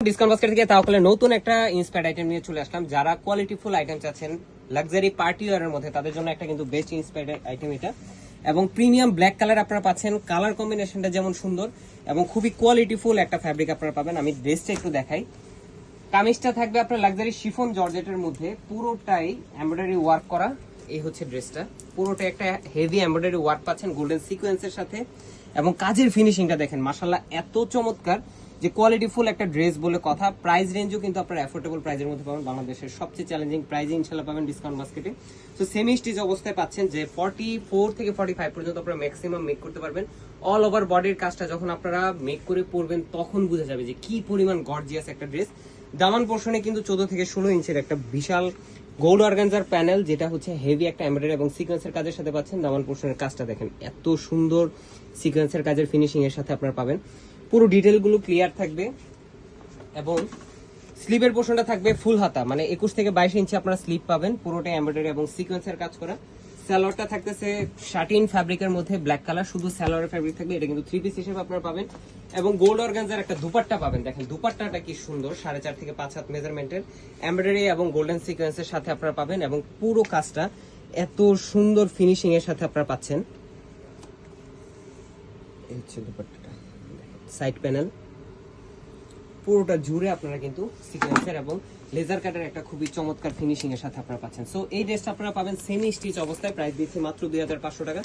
Discount basket থেকে তাহলে নতুন একটা ইন্সপায়ার্ড আইটেম নিয়ে চলে আসলাম। যারা কোয়ালিটিফুল আইটেম চাচ্ছেন লাক্সারি পার্টি ওয়্যারের মধ্যে তাদের জন্য একটা কিন্তু বেস্ট ইন্সপায়ার্ড আইটেম এটা। এবং প্রিমিয়াম ব্ল্যাক কালার আপনারা পাচ্ছেন, কালার কম্বিনেশনটা যেমন সুন্দর এবং খুবই কোয়ালিটিফুল একটা ফ্যাব্রিক আপনারা পাবেন। আমি ড্রেসটা একটু দেখাই। কামিজটা থাকবে আপনার লাক্সারি শিফন জর্জেটের মধ্যে, পুরোটাই এমব্রয়ডারি ওয়ার্ক করা। এই হচ্ছে ড্রেসটা, পুরোটা একটা হেভি এমব্রয়ডারি ওয়ার্ক পাচ্ছেন গোল্ডেন সিকোয়েন্সের সাথে। এবং কাজের ফিনিশিংটা দেখেন মাশাআল্লাহ এত চমৎকার যে কোয়ালিটিফুল একটা ড্রেস বলে কথা। প্রাইস রেঞ্জও কিন্তু আপনারা অ্যাফোর্ডেবল প্রাইসের মধ্যে পাবেন, বাংলাদেশের সবচেয়ে চ্যালেঞ্জিং প্রাইসে ইনশাআল্লাহ পাবেন ডিসকাউন্ট বাস্কেটে। তো সেমি স্টিচ অবস্থায় পাচ্ছেন যে 44 থেকে 45 পর্যন্ত আপনারা ম্যাক্সিমাম মেক করতে পারবেন। অল ওভার বডির কাজটা যখন আপনারা মেক করে পরবেন তখন বোঝা যাবে যে কি পরিমাণ গর্জিয়াস একটা ড্রেস। দামান পোর্শনে কিন্তু 14 থেকে 16 ইঞ্চের একটা বিশাল গোল্ড অর্গানজার প্যানেল, যেটা হচ্ছে হেভি একটা এমব্রয়ডারি এবং সিকোয়েন্সের কাজের সাথে পাচ্ছেন। দামান পোর্শনের কাজটা দেখেন এত সুন্দর সিকোয়েন্সের কাজের ফিনিশিং এর সাথে আপনারা পাবেন। পুরো ডিটেল গুলো ক্লিয়ার থাকবে এবং স্লিভের পোর্শনটা থাকবে ফুল হাতা, মানে 21 থেকে 22 ইঞ্চি আপনারা স্লিভ পাবেন, পুরোটা এমব্রয়ডারি এবং সিকোয়েন্সের কাজ করা। স্যালোয়ারটা থাকতেছে শাটিন ফ্যাব্রিকের মধ্যে ব্ল্যাক কালার, শুধু স্যালোয়ারের ফ্যাব্রিক থাকবে। এটা কিন্তু 3 পিস হিসেবে আপনারা পাবেন। এবং গোল্ড অর্গানজার একটা দুপাট্টা পাবেন, দেখেন দুপাট্টাটা কি সুন্দর, 4.5 থেকে 5 হাত মেজারমেন্টের এমব্রয়ডারি এবং গোল্ডেন সিকোয়েন্সের সাথে আপনারা পাবেন। এবং পুরো কাজটা এত সুন্দর ফিনিশিং এর সাথে আপনারা পাচ্ছেন। এই হচ্ছে দুপাট্টাটা, সাইড প্যানেল পুরোটা জুড়ে আপনারা কিন্তু সিকোয়েন্সের এবং লেজার কাটের একটা খুবই চমৎকার ফিনিশিং এর সাথে আপনারা পাচ্ছেন। সো এই ড্রেসটা আপনারা পাবেন সেমি স্টিচ অবস্থায়, প্রাইস দিচ্ছি মাত্র 2500 টাকা।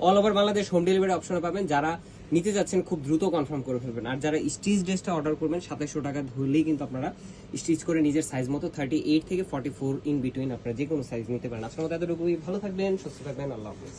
All over Bangladesh home delivery অপশনে পাবেন। যারা নিতে যাচ্ছেন খুব দ্রুত কনফার্ম করে ফেলবেন। আর যারা স্টিচ ড্রেসটা অর্ডার করবেন 2700 টাকা ধরলেই কিন্তু আপনারা স্টিচ করে নিজের সাইজ মতো 38 থেকে 44 ইন বিটুইন আপনারা যে কোনো সাইজ নিতে পারেন। আজকের মতো এতটুকুই, ভালো থাকবেন, সুস্থ থাকবেন, আল্লাহ হাফেজ।